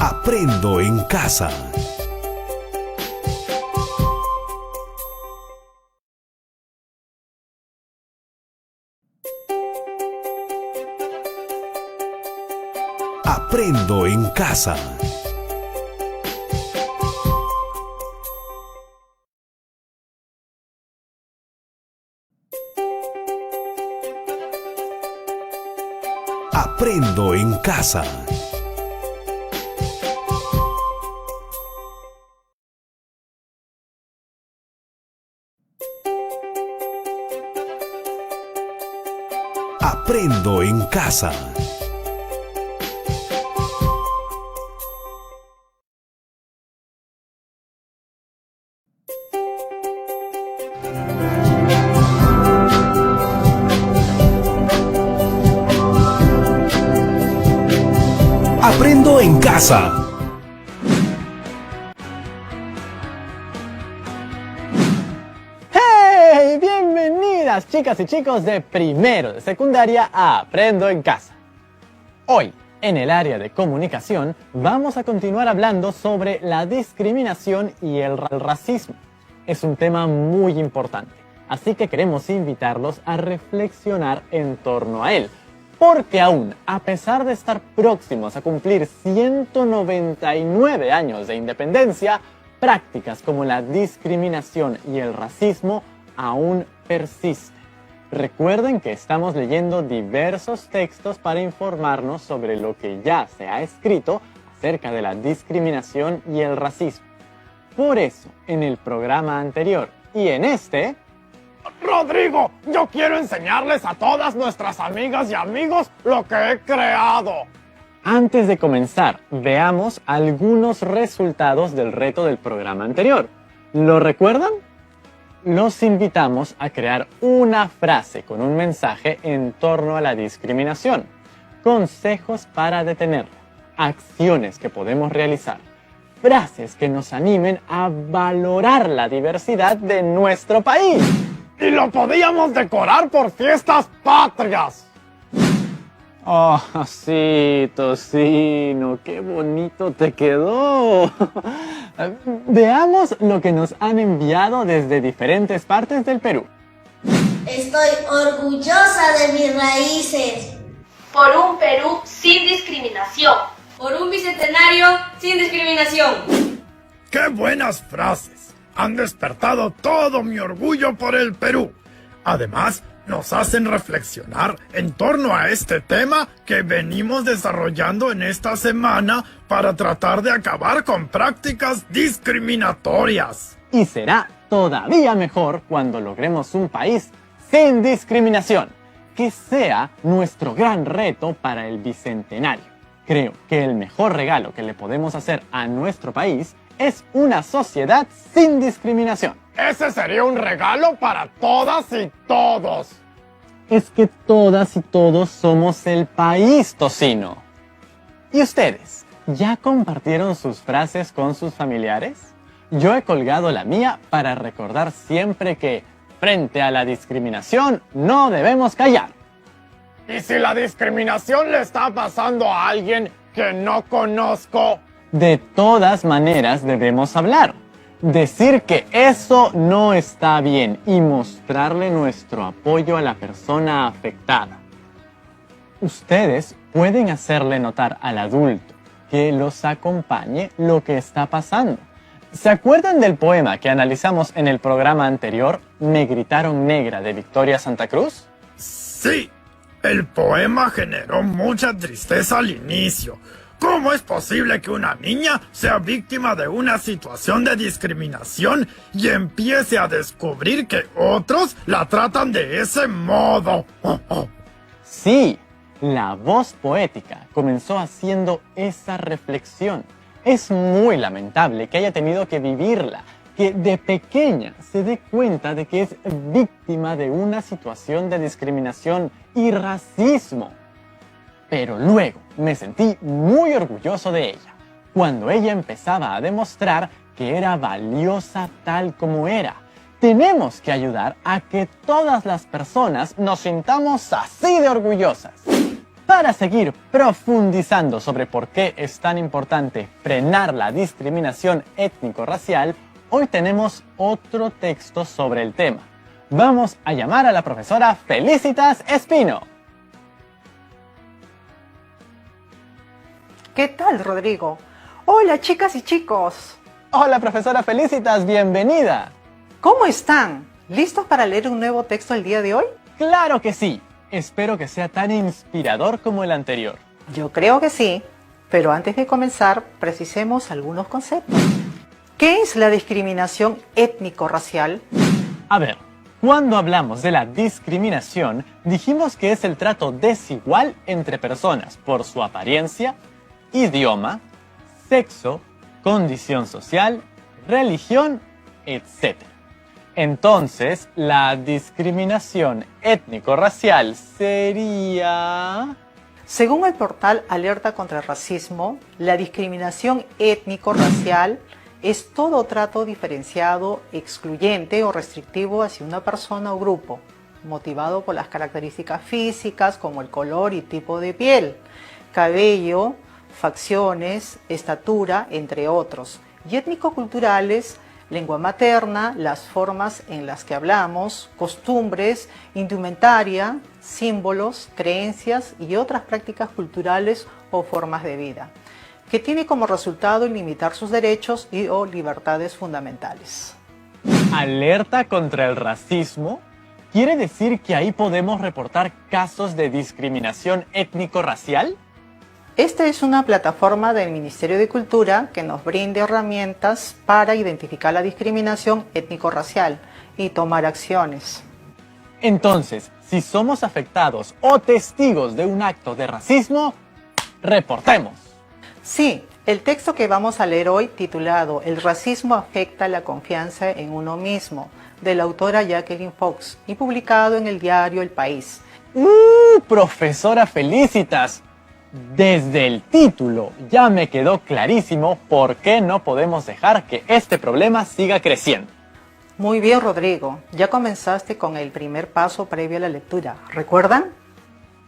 Aprendo en casa. Aprendo en casa. Aprendo en casa. Aprendo en casa. Aprendo en casa. ¡Hey! Bienvenidas chicas y chicos de primero de secundaria a Aprendo en casa. Hoy, en el área de comunicación, vamos a continuar hablando sobre la discriminación y el racismo. Es un tema muy importante, así que queremos invitarlos a reflexionar en torno a él. Porque aún, a pesar de estar próximos a cumplir 199 años de independencia, prácticas como la discriminación y el racismo aún persisten. Recuerden que estamos leyendo diversos textos para informarnos sobre lo que ya se ha escrito acerca de la discriminación y el racismo. Por eso, en el programa anterior y en este... Rodrigo, yo quiero enseñarles a todas nuestras amigas y amigos lo que he creado. Antes de comenzar, veamos algunos resultados del reto del programa anterior. ¿Lo recuerdan? Los invitamos a crear una frase con un mensaje en torno a la discriminación, consejos para detenerla, acciones que podemos realizar, frases que nos animen a valorar la diversidad de nuestro país. Y lo podíamos decorar por fiestas patrias. Oh, sí, Tocino, qué bonito te quedó. Veamos lo que nos han enviado desde diferentes partes del Perú. Estoy orgullosa de mis raíces. Por un Perú sin discriminación. Por un bicentenario sin discriminación. ¡Qué buenas frases! Han despertado todo mi orgullo por el Perú. Además, nos hacen reflexionar en torno a este tema que venimos desarrollando en esta semana para tratar de acabar con prácticas discriminatorias. Y será todavía mejor cuando logremos un país sin discriminación, que sea nuestro gran reto para el bicentenario. Creo que el mejor regalo que le podemos hacer a nuestro país es una sociedad sin discriminación. Ese sería un regalo para todas y todos. Es que todas y todos somos el país, Tocino. ¿Y ustedes? ¿Ya compartieron sus frases con sus familiares? Yo he colgado la mía para recordar siempre que, frente a la discriminación, no debemos callar. ¿Y si la discriminación le está pasando a alguien que no conozco? De todas maneras debemos hablar, decir que eso no está bien y mostrarle nuestro apoyo a la persona afectada. Ustedes pueden hacerle notar al adulto que los acompañe lo que está pasando. ¿Se acuerdan del poema que analizamos en el programa anterior, Me gritaron negra, de Victoria Santa Cruz? Sí, el poema generó mucha tristeza al inicio. ¿Cómo es posible que una niña sea víctima de una situación de discriminación y empiece a descubrir que otros la tratan de ese modo? Sí, la voz poética comenzó haciendo esa reflexión. Es muy lamentable que haya tenido que vivirla, que de pequeña se dé cuenta de que es víctima de una situación de discriminación y racismo. Pero luego me sentí muy orgulloso de ella, cuando ella empezaba a demostrar que era valiosa tal como era. Tenemos que ayudar a que todas las personas nos sintamos así de orgullosas. Para seguir profundizando sobre por qué es tan importante frenar la discriminación étnico-racial, hoy tenemos otro texto sobre el tema. Vamos a llamar a la profesora Felicitas Espino. ¿Qué tal, Rodrigo? Hola, chicas y chicos. Hola, profesora Felicitas, bienvenida. ¿Cómo están? ¿Listos para leer un nuevo texto el día de hoy? ¡Claro que sí! Espero que sea tan inspirador como el anterior. Yo creo que sí, pero antes de comenzar, precisemos algunos conceptos. ¿Qué es la discriminación étnico-racial? A ver, cuando hablamos de la discriminación, dijimos que es el trato desigual entre personas por su apariencia, idioma, sexo, condición social, religión, etc. Entonces, la discriminación étnico-racial sería... Según el portal Alerta contra el Racismo, la discriminación étnico-racial es todo trato diferenciado, excluyente o restrictivo hacia una persona o grupo, motivado por las características físicas como el color y tipo de piel, cabello, facciones, estatura, entre otros, y étnico-culturales, lengua materna, las formas en las que hablamos, costumbres, indumentaria, símbolos, creencias y otras prácticas culturales o formas de vida, que tiene como resultado limitar sus derechos y o libertades fundamentales. ¿Alerta contra el racismo? ¿Quiere decir que ahí podemos reportar casos de discriminación étnico-racial? Esta es una plataforma del Ministerio de Cultura que nos brinda herramientas para identificar la discriminación étnico-racial y tomar acciones. Entonces, si somos afectados o testigos de un acto de racismo, reportemos. Sí, el texto que vamos a leer hoy, titulado El racismo afecta la confianza en uno mismo, de la autora Jacqueline Fox y publicado en el diario El País. Profesora Felicitas, desde el título ya me quedó clarísimo por qué no podemos dejar que este problema siga creciendo. Muy bien, Rodrigo. Ya comenzaste con el primer paso previo a la lectura. ¿Recuerdan?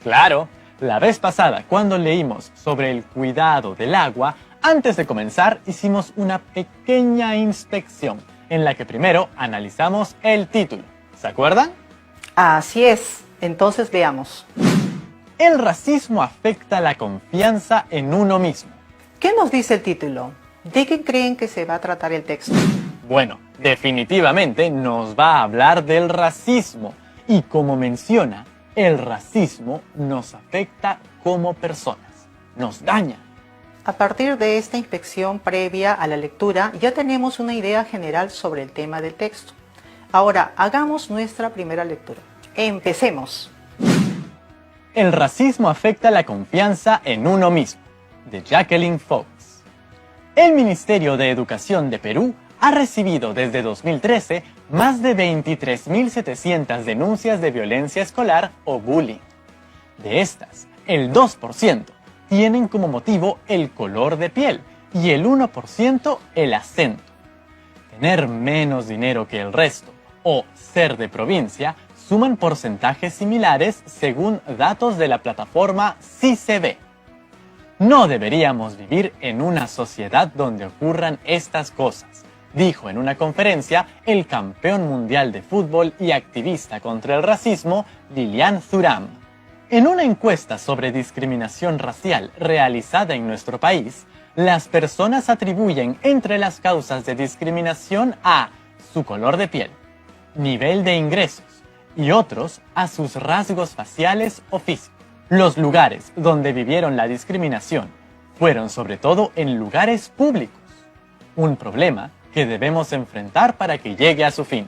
Claro, la vez pasada cuando leímos sobre el cuidado del agua, antes de comenzar hicimos una pequeña inspección en la que primero analizamos el título. ¿Se acuerdan? Así es. Entonces veamos. El racismo afecta la confianza en uno mismo. ¿Qué nos dice el título? ¿De qué creen que se va a tratar el texto? Bueno, definitivamente nos va a hablar del racismo y como menciona, el racismo nos afecta como personas, nos daña. A partir de esta inspección previa a la lectura ya tenemos una idea general sobre el tema del texto. Ahora hagamos nuestra primera lectura. Empecemos. El racismo afecta la confianza en uno mismo, de Jacqueline Fox. El Ministerio de Educación de Perú ha recibido desde 2013 más de 23.700 denuncias de violencia escolar o bullying. De estas, el 2% tienen como motivo el color de piel y el 1% el acento. Tener menos dinero que el resto o ser de provincia suman porcentajes similares según datos de la plataforma CICB. No deberíamos vivir en una sociedad donde ocurran estas cosas, dijo en una conferencia el campeón mundial de fútbol y activista contra el racismo, Lilian Thuram. En una encuesta sobre discriminación racial realizada en nuestro país, las personas atribuyen entre las causas de discriminación a su color de piel, nivel de ingresos, y otros a sus rasgos faciales o físicos. Los lugares donde vivieron la discriminación fueron sobre todo en lugares públicos, un problema que debemos enfrentar para que llegue a su fin.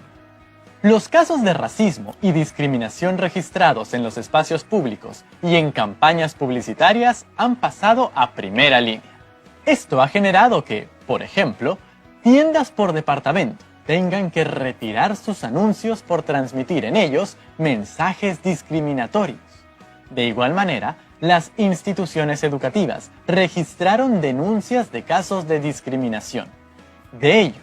Los casos de racismo y discriminación registrados en los espacios públicos y en campañas publicitarias han pasado a primera línea. Esto ha generado que, por ejemplo, tiendas por departamento tengan que retirar sus anuncios por transmitir en ellos mensajes discriminatorios. De igual manera, las instituciones educativas registraron denuncias de casos de discriminación. De ellos,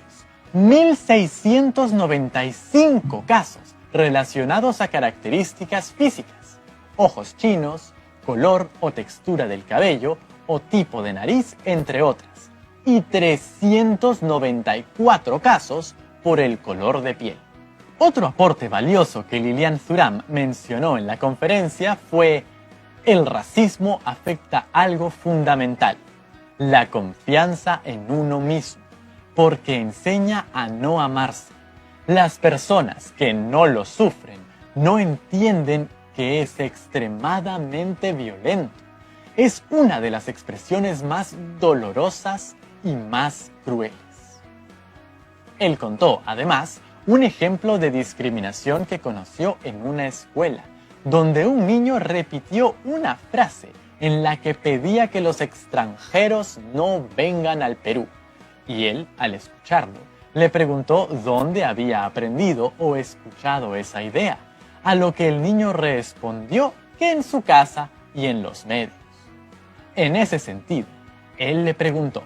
1.695 casos relacionados a características físicas, ojos chinos, color o textura del cabello o tipo de nariz, entre otras, y 394 casos por el color de piel. Otro aporte valioso que Lilian Thuram mencionó en la conferencia fue: el racismo afecta algo fundamental, la confianza en uno mismo, porque enseña a no amarse. Las personas que no lo sufren no entienden que es extremadamente violento. Es una de las expresiones más dolorosas y más crueles. Él contó, además, un ejemplo de discriminación que conoció en una escuela, donde un niño repitió una frase en la que pedía que los extranjeros no vengan al Perú. Y él, al escucharlo, le preguntó dónde había aprendido o escuchado esa idea, a lo que el niño respondió que en su casa y en los medios. En ese sentido, él le preguntó: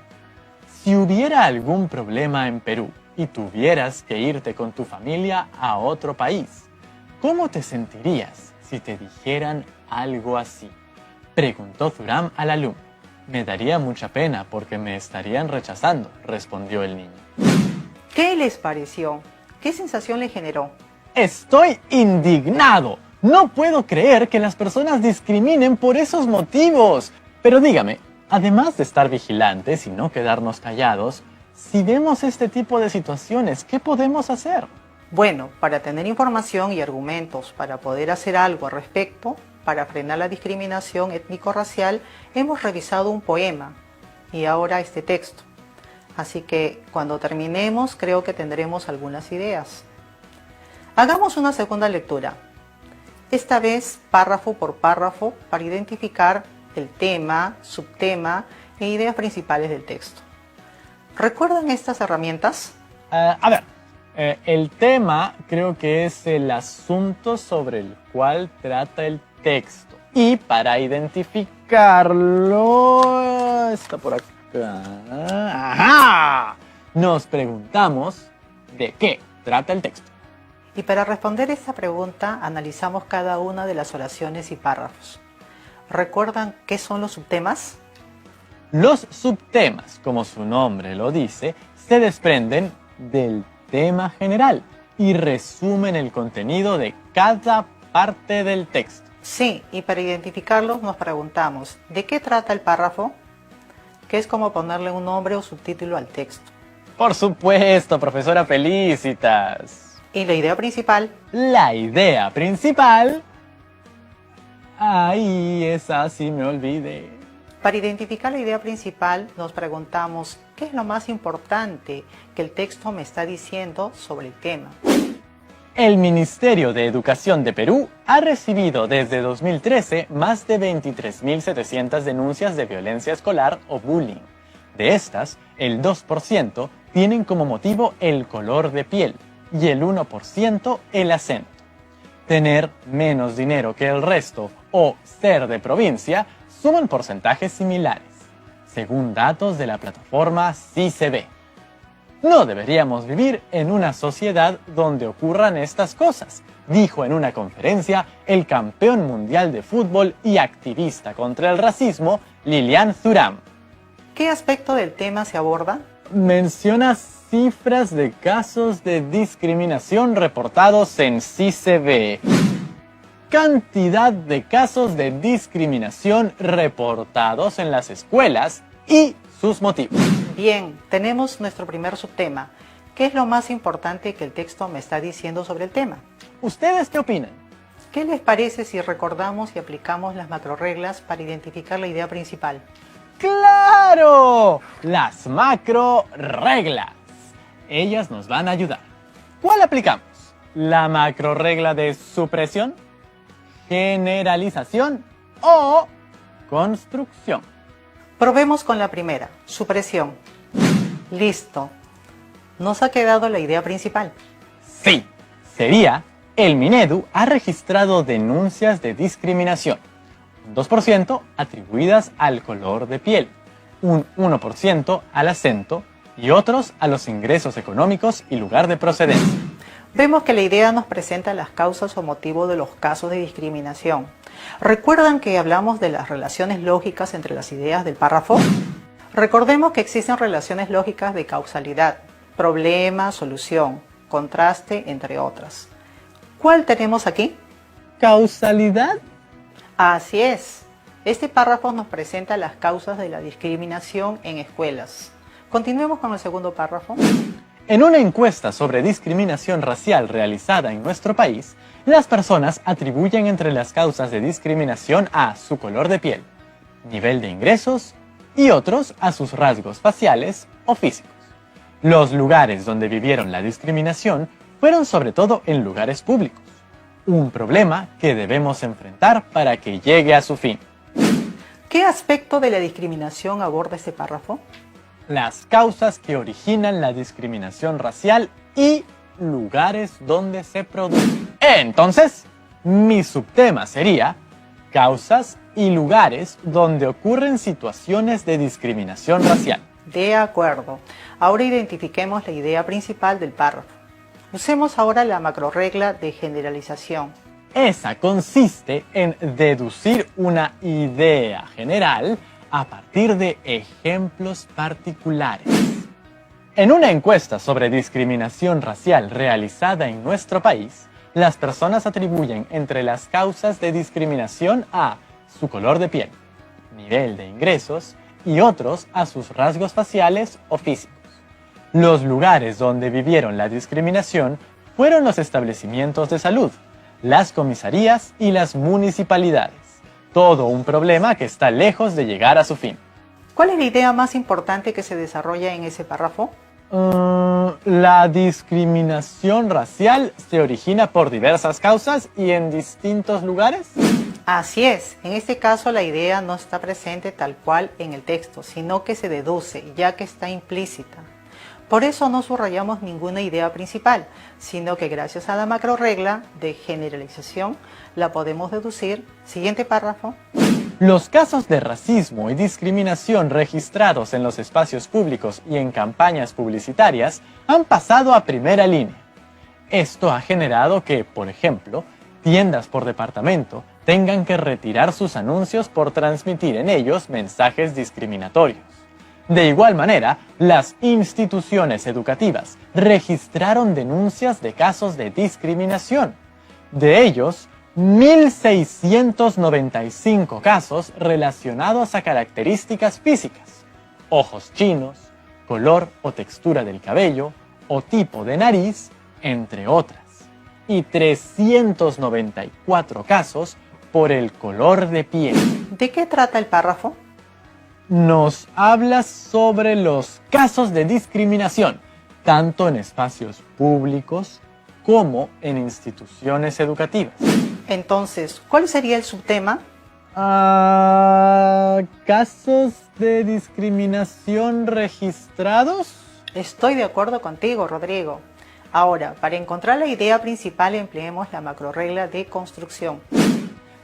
si hubiera algún problema en Perú y tuvieras que irte con tu familia a otro país, ¿cómo te sentirías si te dijeran algo así?, preguntó Thuram al alumno. Me daría mucha pena porque me estarían rechazando, respondió el niño. ¿Qué les pareció? ¿Qué sensación le generó? Estoy indignado. No puedo creer que las personas discriminen por esos motivos. Pero dígame, además de estar vigilantes y no quedarnos callados, si vemos este tipo de situaciones, ¿qué podemos hacer? Bueno, para tener información y argumentos para poder hacer algo al respecto, para frenar la discriminación étnico-racial, hemos revisado un poema y ahora este texto. Así que cuando terminemos creo que tendremos algunas ideas. Hagamos una segunda lectura, esta vez párrafo por párrafo, para identificar el tema, subtema e ideas principales del texto. ¿Recuerdan estas herramientas? El tema creo que es el asunto sobre el cual trata el texto. Y para identificarlo, está por acá. ¡Ajá! Nos preguntamos de qué trata el texto. Y para responder esta pregunta, analizamos cada una de las oraciones y párrafos. ¿Recuerdan qué son los subtemas? Los subtemas, como su nombre lo dice, se desprenden del tema general y resumen el contenido de cada parte del texto. Sí, y para identificarlos nos preguntamos, ¿de qué trata el párrafo? Que es como ponerle un nombre o subtítulo al texto. Por supuesto, profesora Felicitas. ¿Y la idea principal? La idea principal... Ay, esa sí me olvidé. Para identificar la idea principal nos preguntamos, ¿qué es lo más importante que el texto me está diciendo sobre el tema? El Ministerio de Educación de Perú ha recibido desde 2013 más de 23.700 denuncias de violencia escolar o bullying. De estas, el 2% tienen como motivo el color de piel y el 1% el acento. Tener menos dinero que el resto o ser de provincia suman porcentajes similares, según datos de la plataforma CICB. No deberíamos vivir en una sociedad donde ocurran estas cosas, dijo en una conferencia el campeón mundial de fútbol y activista contra el racismo, Lilian Thuram. ¿Qué aspecto del tema se aborda? Menciona cifras de casos de discriminación reportados en CICB. Cantidad de casos de discriminación reportados en las escuelas y sus motivos. Bien, tenemos nuestro primer subtema. ¿Qué es lo más importante que el texto me está diciendo sobre el tema? ¿Ustedes qué opinan? ¿Qué les parece si recordamos y aplicamos las macrorreglas para identificar la idea principal? ¡Claro! Las macrorreglas. Ellas nos van a ayudar. ¿Cuál aplicamos? ¿La macrorregla de supresión, generalización o construcción? Probemos con la primera, supresión. Listo. ¿Nos ha quedado la idea principal? Sí, sería: el Minedu ha registrado denuncias de discriminación, un 2% atribuidas al color de piel, un 1% al acento y otros a los ingresos económicos y lugar de procedencia. Vemos que la idea nos presenta las causas o motivos de los casos de discriminación. ¿Recuerdan que hablamos de las relaciones lógicas entre las ideas del párrafo? Recordemos que existen relaciones lógicas de causalidad, problema, solución, contraste, entre otras. ¿Cuál tenemos aquí? ¿Causalidad? Así es. Este párrafo nos presenta las causas de la discriminación en escuelas. Continuemos con el segundo párrafo. En una encuesta sobre discriminación racial realizada en nuestro país, las personas atribuyen entre las causas de discriminación a su color de piel, nivel de ingresos y otros a sus rasgos faciales o físicos. Los lugares donde vivieron la discriminación fueron sobre todo en lugares públicos, un problema que debemos enfrentar para que llegue a su fin. ¿Qué aspecto de la discriminación aborda este párrafo? Las causas que originan la discriminación racial y lugares donde se produce. Entonces, mi subtema sería causas y lugares donde ocurren situaciones de discriminación racial. De acuerdo. Ahora identifiquemos la idea principal del párrafo. Usemos ahora la macrorregla de generalización. Esa consiste en deducir una idea general a partir de ejemplos particulares. En una encuesta sobre discriminación racial realizada en nuestro país, las personas atribuyen entre las causas de discriminación a su color de piel, nivel de ingresos y otros a sus rasgos faciales o físicos. Los lugares donde vivieron la discriminación fueron los establecimientos de salud, las comisarías y las municipalidades. Todo un problema que está lejos de llegar a su fin. ¿Cuál es la idea más importante que se desarrolla en ese párrafo? La discriminación racial se origina por diversas causas y en distintos lugares. Así es. En este caso la idea no está presente tal cual en el texto, sino que se deduce, ya que está implícita. Por eso no subrayamos ninguna idea principal, sino que gracias a la macrorregla de generalización la podemos deducir. Siguiente párrafo. Los casos de racismo y discriminación registrados en los espacios públicos y en campañas publicitarias han pasado a primera línea. Esto ha generado que, por ejemplo, tiendas por departamento tengan que retirar sus anuncios por transmitir en ellos mensajes discriminatorios. De igual manera, las instituciones educativas registraron denuncias de casos de discriminación. De ellos, 1.695 casos relacionados a características físicas, ojos chinos, color o textura del cabello o tipo de nariz, entre otras, y 394 casos por el color de piel. ¿De qué trata el párrafo? Nos habla sobre los casos de discriminación, tanto en espacios públicos como en instituciones educativas. Entonces, ¿cuál sería el subtema? ¿Casos de discriminación registrados? Estoy de acuerdo contigo, Rodrigo. Ahora, para encontrar la idea principal empleemos la macrorregla de construcción.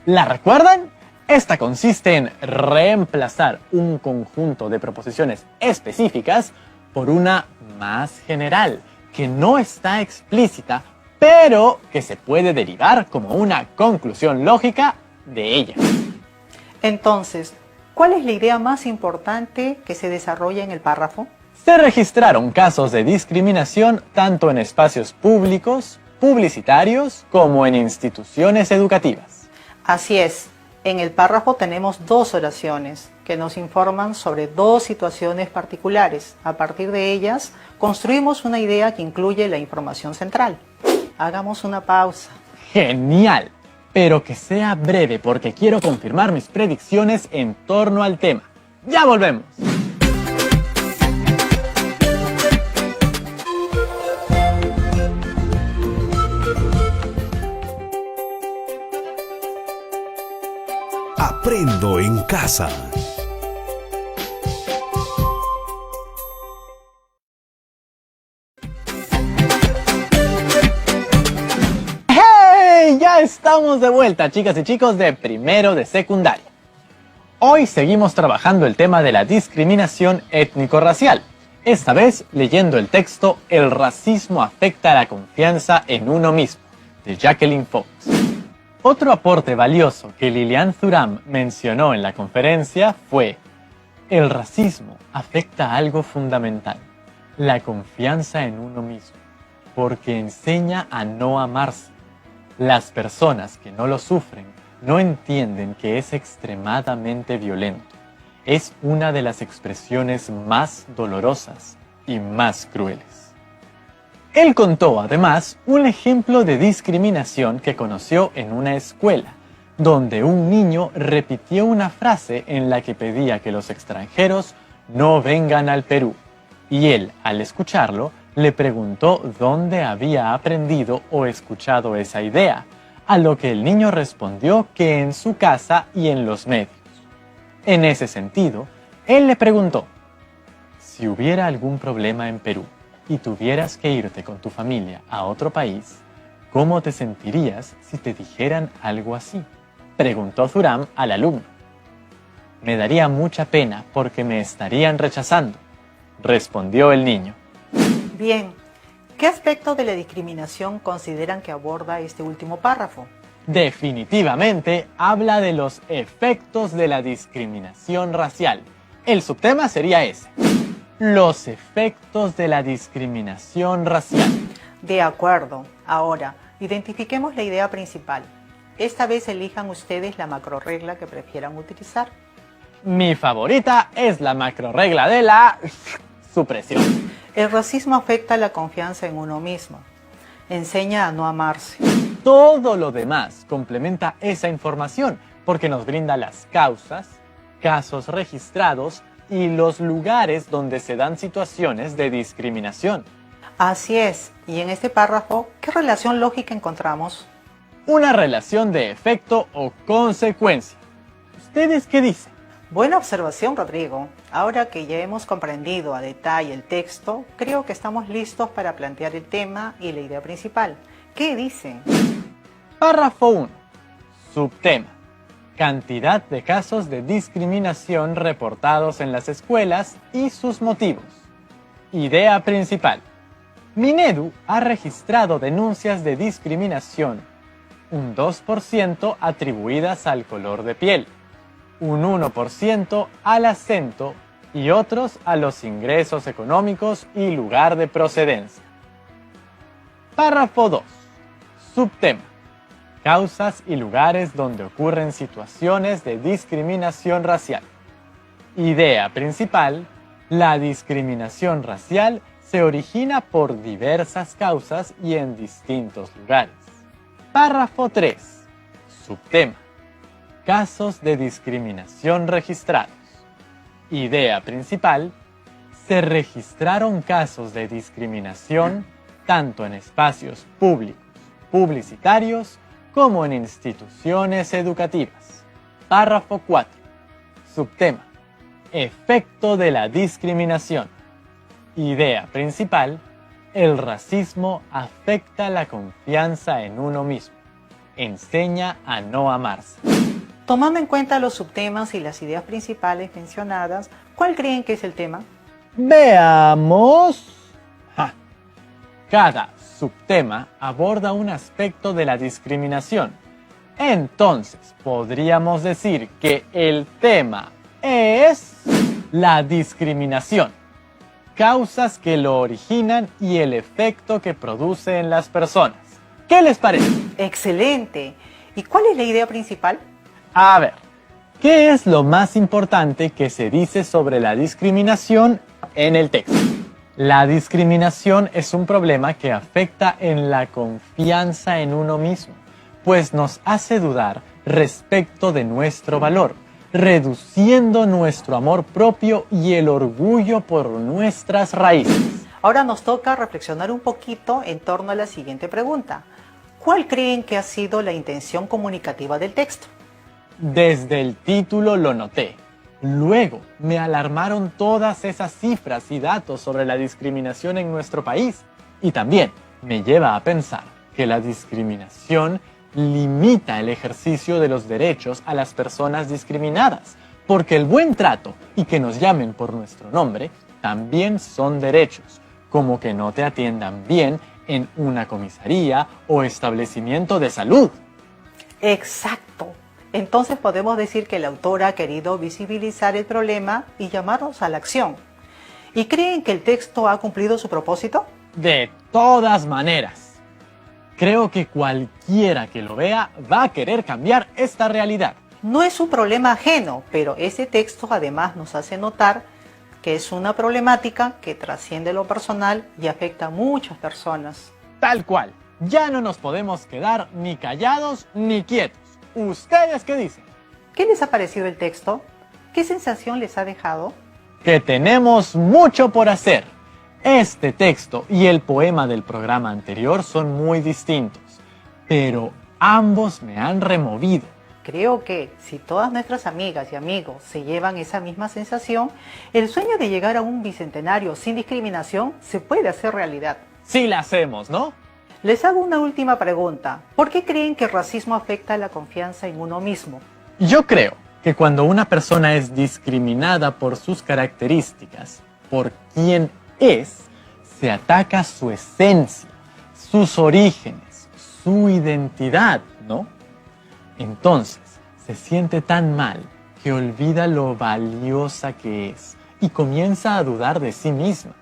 ¿La recuerdan? Esta consiste en reemplazar un conjunto de proposiciones específicas por una más general, que no está explícita, pero que se puede derivar como una conclusión lógica de ella. Entonces, ¿cuál es la idea más importante que se desarrolla en el párrafo? Se registraron casos de discriminación tanto en espacios públicos, publicitarios, como en instituciones educativas. Así es. En el párrafo tenemos dos oraciones que nos informan sobre dos situaciones particulares. A partir de ellas, construimos una idea que incluye la información central. Hagamos una pausa. ¡Genial! Pero que sea breve porque quiero confirmar mis predicciones en torno al tema. ¡Ya volvemos! Aprendo en casa. ¡Hey! Ya estamos de vuelta, chicas y chicos de primero de secundaria. Hoy seguimos trabajando el tema de la discriminación étnico-racial Esta vez leyendo el texto El racismo afecta a la confianza en uno mismo, de Jacqueline Fox. Otro aporte valioso que Lilian Thuram mencionó en la conferencia fue: el racismo afecta a algo fundamental, la confianza en uno mismo, porque enseña a no amarse. Las personas que no lo sufren no entienden que es extremadamente violento. Es una de las expresiones más dolorosas y más crueles. Él contó además un ejemplo de discriminación que conoció en una escuela, donde un niño repitió una frase en la que pedía que los extranjeros no vengan al Perú, y él, al escucharlo, le preguntó dónde había aprendido o escuchado esa idea, a lo que el niño respondió que en su casa y en los medios. En ese sentido, él le preguntó: si hubiera algún problema en Perú y tuvieras que irte con tu familia a otro país, ¿cómo te sentirías si te dijeran algo así?, preguntó Thuram al alumno. Me daría mucha pena porque me estarían rechazando, respondió el niño. Bien, ¿qué aspecto de la discriminación consideran que aborda este último párrafo? Definitivamente habla de los efectos de la discriminación racial. El subtema sería ese: los efectos de la discriminación racial. De acuerdo. Ahora, identifiquemos la idea principal. Esta vez elijan ustedes la macrorregla que prefieran utilizar. Mi favorita es la macrorregla de la supresión. El racismo afecta la confianza en uno mismo. Enseña a no amarse. Todo lo demás complementa esa información porque nos brinda las causas, casos registrados y los lugares donde se dan situaciones de discriminación. Así es. Y en este párrafo, ¿qué relación lógica encontramos? Una relación de efecto o consecuencia. ¿Ustedes qué dicen? Buena observación, Rodrigo. Ahora que ya hemos comprendido a detalle el texto, creo que estamos listos para plantear el tema y la idea principal. ¿Qué dicen? Párrafo 1. Subtema: cantidad de casos de discriminación reportados en las escuelas y sus motivos. Idea principal: Minedu ha registrado denuncias de discriminación, un 2% atribuidas al color de piel, un 1% al acento y otros a los ingresos económicos y lugar de procedencia. Párrafo 2. Subtema: causas y lugares donde ocurren situaciones de discriminación racial. Idea principal: la discriminación racial se origina por diversas causas y en distintos lugares. Párrafo 3. Subtema: casos de discriminación registrados. Idea principal: se registraron casos de discriminación tanto en espacios públicos, publicitarios, como en instituciones educativas. Párrafo 4. Subtema: efecto de la discriminación. Idea principal: el racismo afecta la confianza en uno mismo. Enseña a no amarse. Tomando en cuenta los subtemas y las ideas principales mencionadas, ¿cuál creen que es el tema? Veamos. Cada subtema aborda un aspecto de la discriminación. Entonces, podríamos decir que el tema es la discriminación, causas que lo originan y el efecto que produce en las personas. ¿Qué les parece? ¡Excelente! ¿Y cuál es la idea principal? A ver, ¿qué es lo más importante que se dice sobre la discriminación en el texto? La discriminación es un problema que afecta en la confianza en uno mismo, pues nos hace dudar respecto de nuestro valor, reduciendo nuestro amor propio y el orgullo por nuestras raíces. Ahora nos toca reflexionar un poquito en torno a la siguiente pregunta. ¿Cuál creen que ha sido la intención comunicativa del texto? Desde el título lo noté. Luego me alarmaron todas esas cifras y datos sobre la discriminación en nuestro país. Y también me lleva a pensar que la discriminación limita el ejercicio de los derechos a las personas discriminadas, porque el buen trato y que nos llamen por nuestro nombre también son derechos, como que no te atiendan bien en una comisaría o establecimiento de salud. Exacto. Entonces podemos decir que el autor ha querido visibilizar el problema y llamarnos a la acción. ¿Y creen que el texto ha cumplido su propósito? De todas maneras, creo que cualquiera que lo vea va a querer cambiar esta realidad. No es un problema ajeno, pero ese texto además nos hace notar que es una problemática que trasciende lo personal y afecta a muchas personas. Tal cual, ya no nos podemos quedar ni callados ni quietos. ¿Ustedes qué dicen? ¿Qué les ha parecido el texto? ¿Qué sensación les ha dejado? Que tenemos mucho por hacer. Este texto y el poema del programa anterior son muy distintos, pero ambos me han removido. Creo que si todas nuestras amigas y amigos se llevan esa misma sensación, el sueño de llegar a un bicentenario sin discriminación se puede hacer realidad. Sí la hacemos, ¿no? Les hago una última pregunta. ¿Por qué creen que el racismo afecta la confianza en uno mismo? Yo creo que cuando una persona es discriminada por sus características, por quién es, se ataca su esencia, sus orígenes, su identidad, ¿no? Entonces, se siente tan mal que olvida lo valiosa que es y comienza a dudar de sí misma.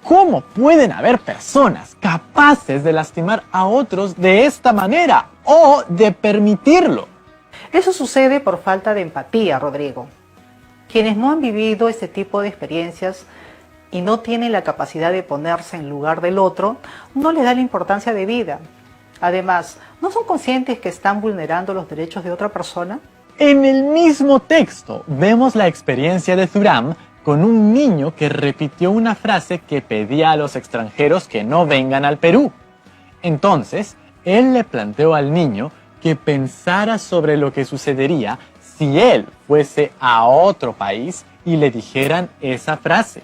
¿Cómo pueden haber personas capaces de lastimar a otros de esta manera o de permitirlo? Eso sucede por falta de empatía, Rodrigo. Quienes no han vivido este tipo de experiencias y no tienen la capacidad de ponerse en lugar del otro, no les da la importancia de vida. Además, ¿no son conscientes que están vulnerando los derechos de otra persona? En el mismo texto vemos la experiencia de Thuram con un niño que repitió una frase que pedía a los extranjeros que no vengan al Perú. Entonces, él le planteó al niño que pensara sobre lo que sucedería si él fuese a otro país y le dijeran esa frase.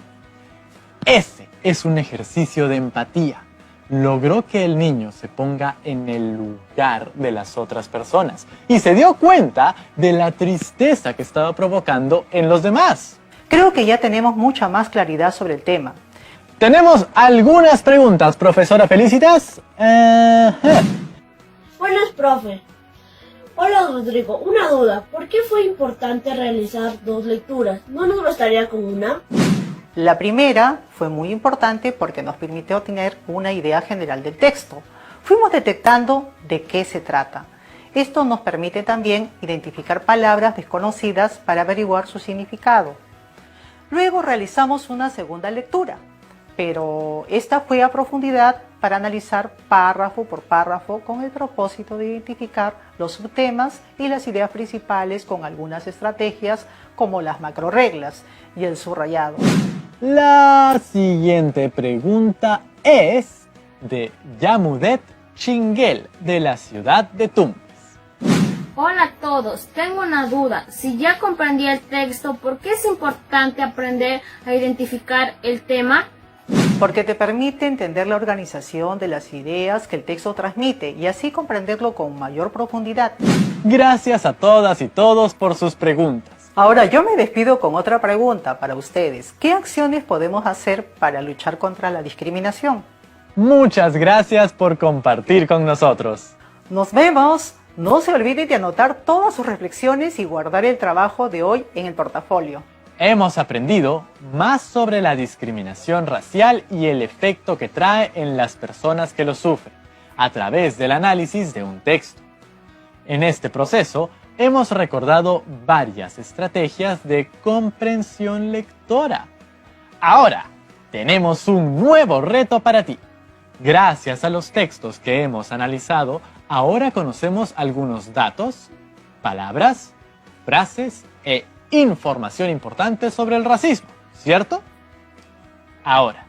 Ese es un ejercicio de empatía. Logró que el niño se ponga en el lugar de las otras personas y se dio cuenta de la tristeza que estaba provocando en los demás. Creo que ya tenemos mucha más claridad sobre el tema. Tenemos algunas preguntas, profesora Felicitas. Buenas, profe. Hola, Rodrigo. Una duda. ¿Por qué fue importante realizar 2 lecturas? ¿No nos bastaría con una? La primera fue muy importante porque nos permitió tener una idea general del texto. Fuimos detectando de qué se trata. Esto nos permite también identificar palabras desconocidas para averiguar su significado. Luego realizamos una segunda lectura, pero esta fue a profundidad para analizar párrafo por párrafo con el propósito de identificar los subtemas y las ideas principales con algunas estrategias como las macrorreglas y el subrayado. La siguiente pregunta es de Yamudet Chinguel, de la ciudad de Tumbes. Hola a todos, tengo una duda. Si ya comprendí el texto, ¿por qué es importante aprender a identificar el tema? Porque te permite entender la organización de las ideas que el texto transmite y así comprenderlo con mayor profundidad. Gracias a todas y todos por sus preguntas. Ahora yo me despido con otra pregunta para ustedes. ¿Qué acciones podemos hacer para luchar contra la discriminación? Muchas gracias por compartir con nosotros. ¡Nos vemos! No se olviden de anotar todas sus reflexiones y guardar el trabajo de hoy en el portafolio. Hemos aprendido más sobre la discriminación racial y el efecto que trae en las personas que lo sufren, a través del análisis de un texto. En este proceso, hemos recordado varias estrategias de comprensión lectora. Ahora, tenemos un nuevo reto para ti. Gracias a los textos que hemos analizado, ahora conocemos algunos datos, palabras, frases e información importante sobre el racismo, ¿cierto? Ahora,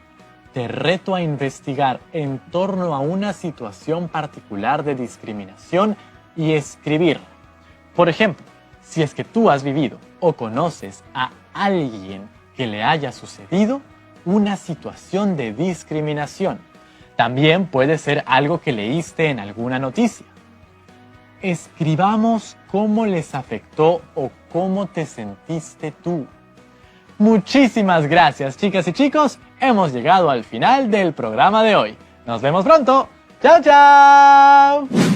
te reto a investigar en torno a una situación particular de discriminación y escribirla. Por ejemplo, si es que tú has vivido o conoces a alguien que le haya sucedido una situación de discriminación. También puede ser algo que leíste en alguna noticia. Escribamos cómo les afectó o cómo te sentiste tú. Muchísimas gracias, chicas y chicos. Hemos llegado al final del programa de hoy. Nos vemos pronto. ¡Chao, chao!